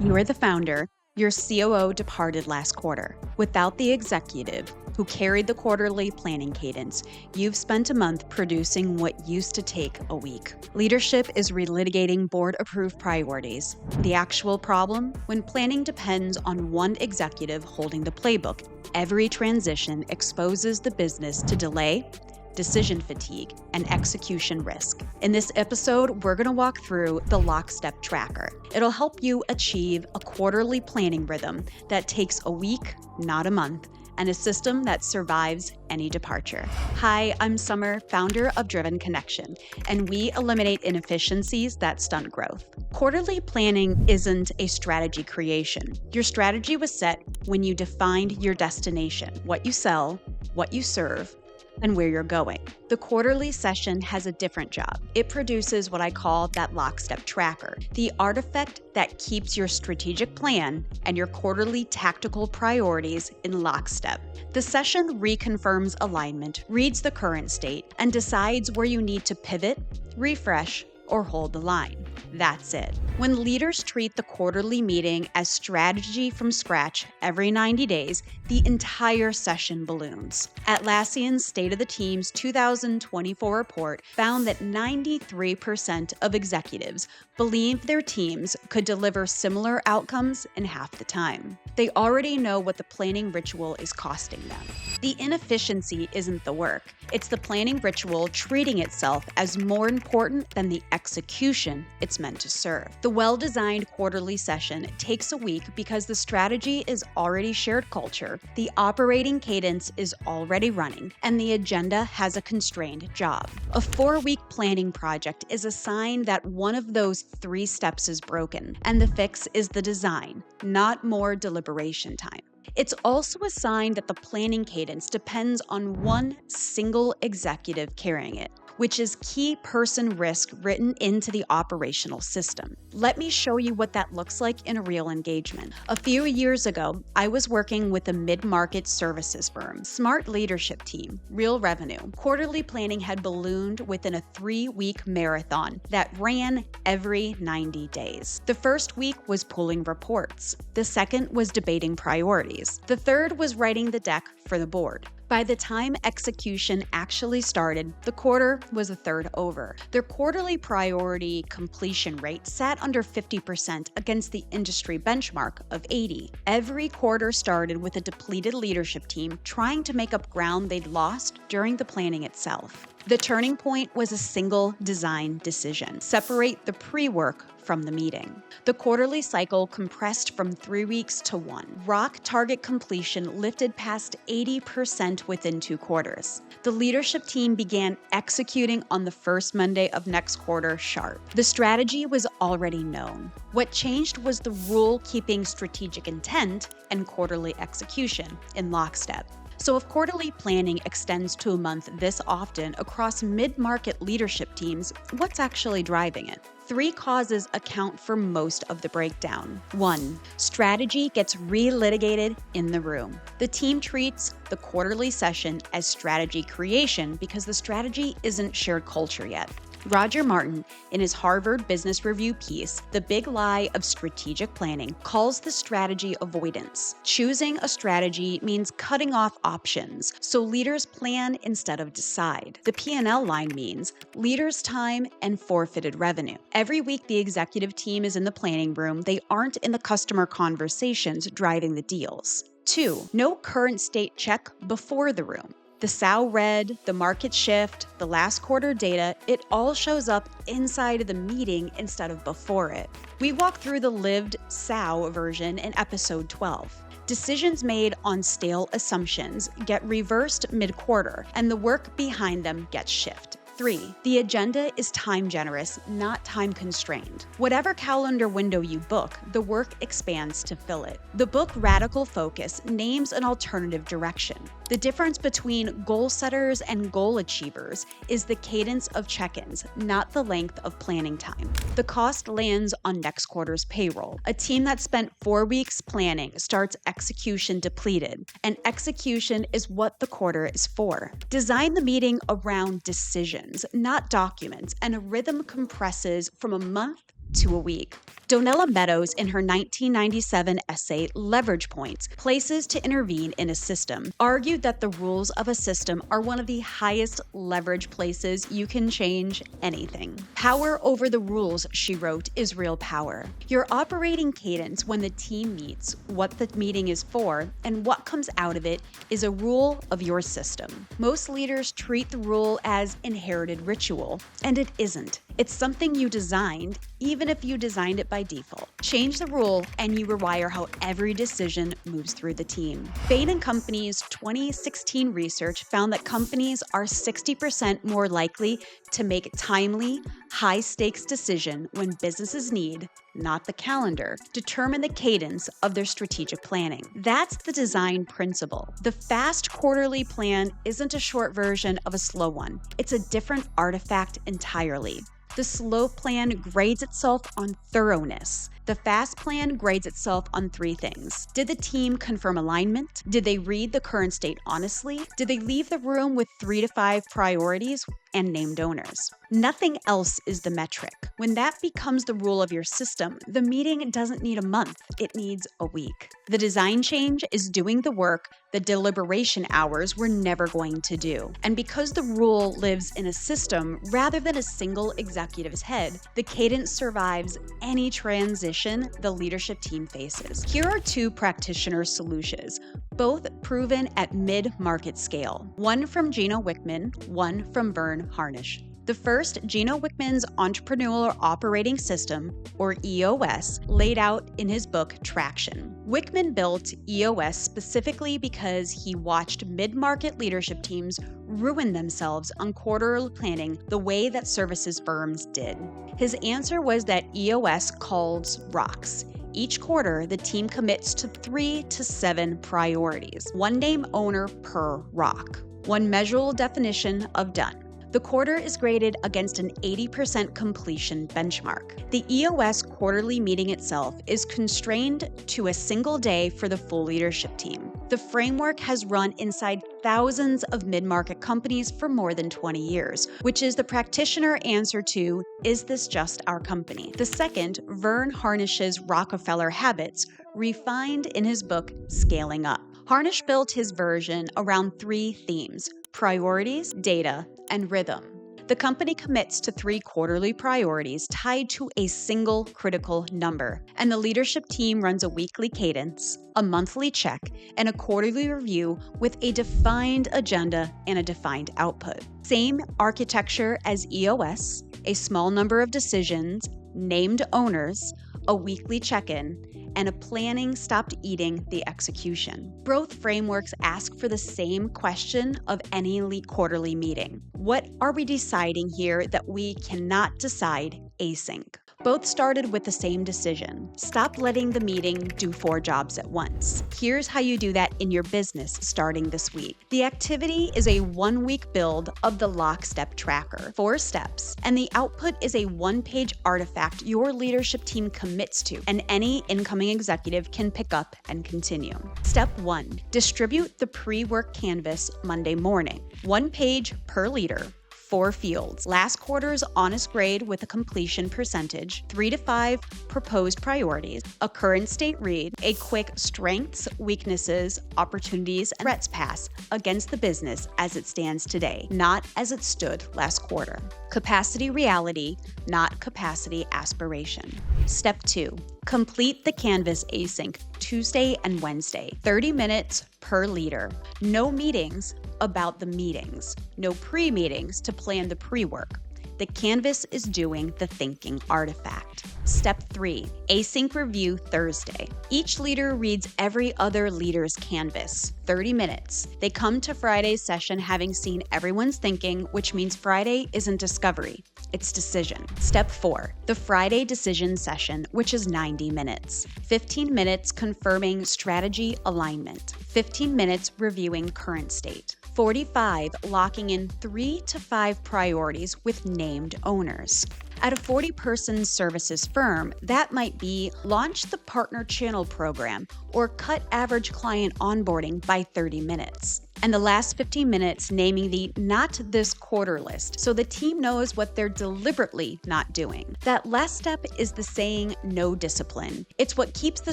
You are the founder. Your COO departed last quarter. Without the executive who carried the quarterly planning cadence, you've spent a month producing what used to take a week. Leadership is relitigating board-approved priorities. The actual problem? When planning depends on one executive holding the playbook, every transition exposes the business to delay, decision fatigue, and execution risk. In this episode, we're going to walk through the Lockstep Tracker. It'll help you achieve a quarterly planning rhythm that takes a week, not a month, and a system that survives any departure. Hi, I'm Summer, founder of Driven Connection, and we eliminate inefficiencies that stunt growth. Quarterly planning isn't a strategy creation. Your strategy was set when you defined your destination, what you sell, what you serve, and where you're going. The quarterly session has a different job. It produces what I call that Lockstep Tracker, the artifact that keeps your strategic plan and your quarterly tactical priorities in lockstep. The session reconfirms alignment, reads the current state, and decides where you need to pivot, refresh, or hold the line. That's it. When leaders treat the quarterly meeting as strategy from scratch every 90 days, the entire session balloons. Atlassian's State of the Team's 2024 report found that 93% of executives believe their teams could deliver similar outcomes in half the time. They already know what the planning ritual is costing them. The inefficiency isn't the work. It's the planning ritual treating itself as more important than the execution it's meant to serve. The well-designed quarterly session takes a week because the strategy is already shared culture, the operating cadence is already running, and the agenda has a constrained job. A 4-week planning project is a sign that one of those 3 steps is broken, and the fix is the design, not more deliberation time. It's also a sign that the planning cadence depends on one single executive carrying it, which is key person risk written into the operational system. Let me show you what that looks like in a real engagement. A few years ago, I was working with a mid-market services firm, smart leadership team, real revenue. Quarterly planning had ballooned within a 3-week marathon that ran every 90 days. The first week was pulling reports. The second was debating priorities. The third was writing the deck for the board. By the time execution actually started, the quarter was a third over. Their quarterly priority completion rate sat under 50% against the industry benchmark of 80%. Every quarter started with a depleted leadership team trying to make up ground they'd lost during the planning itself. The turning point was a single design decision: separate the pre-work from the meeting. The quarterly cycle compressed from 3 weeks to 1. Rock target completion lifted past 80% within 2 quarters. The leadership team began executing on the first Monday of next quarter sharp. The strategy was already known. What changed was the rule-keeping strategic intent and quarterly execution in lockstep. So if quarterly planning extends to a month this often across mid-market leadership teams, what's actually driving it? 3 causes account for most of the breakdown. 1. Strategy gets re-litigated in the room. The team treats the quarterly session as strategy creation because the strategy isn't shared culture yet. Roger Martin, in his Harvard Business Review piece, The Big Lie of Strategic Planning, calls the strategy avoidance. Choosing a strategy means cutting off options, so leaders plan instead of decide. The P&L line means leaders' time and forfeited revenue. Every week the executive team is in the planning room, they aren't in the customer conversations driving the deals. 2. No current state check before the room. The SOW read, the market shift, the last quarter data, it all shows up inside of the meeting instead of before it. We walk through the lived SOW version in episode 12. Decisions made on stale assumptions get reversed mid-quarter, and the work behind them gets shifted. 3. The agenda is time generous, not time constrained. Whatever calendar window you book, the work expands to fill it. The book Radical Focus names an alternative direction. The difference between goal setters and goal achievers is the cadence of check-ins, not the length of planning time. The cost lands on next quarter's payroll. A team that spent 4 weeks planning starts execution depleted, and execution is what the quarter is for. Design the meeting around decisions, not documents, and a rhythm compresses from a month to a week. Donella Meadows, in her 1997 essay, Leverage Points, Places to Intervene in a System, argued that the rules of a system are one of the highest leverage places you can change anything. Power over the rules, she wrote, is real power. Your operating cadence when the team meets, what the meeting is for, and what comes out of it is a rule of your system. Most leaders treat the rule as inherited ritual, and it isn't. It's something you designed, even if you designed it by default. Change the rule and you rewire how every decision moves through the team. Bain Company's 2016 research found that companies are 60% more likely to make timely, high-stakes decisions when businesses need, not the calendar, determine the cadence of their strategic planning. That's the design principle. The fast quarterly plan isn't a short version of a slow one. It's a different artifact entirely. The slow plan grades itself on thoroughness. The fast plan grades itself on three things. Did the team confirm alignment? Did they read the current state honestly? Did they leave the room with 3 to 5 priorities and named owners? Nothing else is the metric. When that becomes the rule of your system, the meeting doesn't need a month, it needs a week. The design change is doing the work the deliberation hours were never going to do. And because the rule lives in a system rather than a single executive's head, the cadence survives any transition the leadership team faces. Here are 2 practitioner solutions, both proven at mid-market scale. One from Gino Wickman, one from Vern Harnish. The first, Gino Wickman's Entrepreneurial Operating System, or EOS, laid out in his book, Traction. Wickman built EOS specifically because he watched mid-market leadership teams ruin themselves on quarterly planning the way that services firms did. His answer was that EOS calls rocks. Each quarter, the team commits to 3 to 7 priorities, one name owner per rock, one measurable definition of done. The quarter is graded against an 80% completion benchmark. The EOS quarterly meeting itself is constrained to a single day for the full leadership team. The framework has run inside thousands of mid-market companies for more than 20 years, which is the practitioner answer to, is this just our company? The second, Vern Harnish's Rockefeller Habits, refined in his book, Scaling Up. Harnish built his version around 3 themes: priorities, data, and rhythm. The company commits to 3 quarterly priorities tied to a single critical number, and the leadership team runs a weekly cadence, a monthly check, and a quarterly review with a defined agenda and a defined output. Same architecture as EOS, a small number of decisions, named owners, a weekly check-in, and a planning stopped eating the execution. Both frameworks ask for the same question of any quarterly meeting. What are we deciding here that we cannot decide async? Both started with the same decision. Stop letting the meeting do 4 jobs at once. Here's how you do that in your business starting this week. The activity is a 1-week build of the Lockstep Tracker, 4 steps, and the output is a 1-page artifact your leadership team commits to, and any incoming executive can pick up and continue. Step 1, distribute the pre-work canvas Monday morning, 1 page per leader. 4 fields, last quarter's honest grade with a completion percentage, 3 to 5 proposed priorities, a current state read, a quick strengths, weaknesses, opportunities, and threats pass against the business as it stands today, not as it stood last quarter. Capacity reality, not capacity aspiration. Step 2, complete the canvas async Tuesday and Wednesday, 30 minutes per leader. No meetings about the meetings. No pre-meetings to plan the pre-work. The canvas is doing the thinking artifact. Step 3, async review Thursday. Each leader reads every other leader's canvas, 30 minutes. They come to Friday's session having seen everyone's thinking, which means Friday isn't discovery, it's decision. Step 4, the Friday decision session, which is 90 minutes. 15 minutes confirming strategy alignment. 15 minutes reviewing current state. 45, locking in 3 to 5 priorities with named owners. At a 40-person services firm, that might be launch the partner channel program or cut average client onboarding by 30 minutes. And the last 15 minutes naming the not this quarter list so the team knows what they're deliberately not doing. That last step is the saying no discipline. It's what keeps the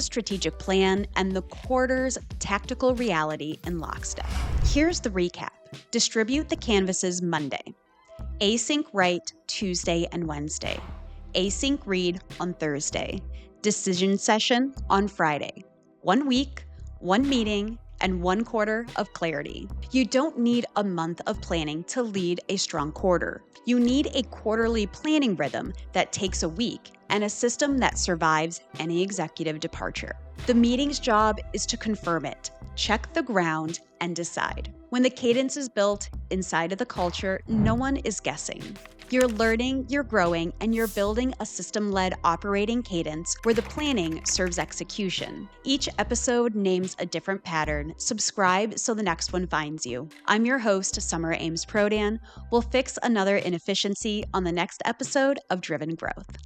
strategic plan and the quarter's tactical reality in lockstep. Here's the recap. Distribute the canvases Monday. Async write Tuesday and Wednesday. Async read on Thursday. Decision session on Friday. 1 week, 1 meeting, and 1 quarter of clarity. You don't need a month of planning to lead a strong quarter. You need a quarterly planning rhythm that takes a week and a system that survives any executive departure. The meeting's job is to confirm it, check the ground, and decide. When the cadence is built inside of the culture, no one is guessing. You're learning, you're growing, and you're building a system-led operating cadence where the planning serves execution. Each episode names a different pattern. Subscribe so the next one finds you. I'm your host, Summer Ames Prodan. We'll fix another inefficiency on the next episode of Driven Growth.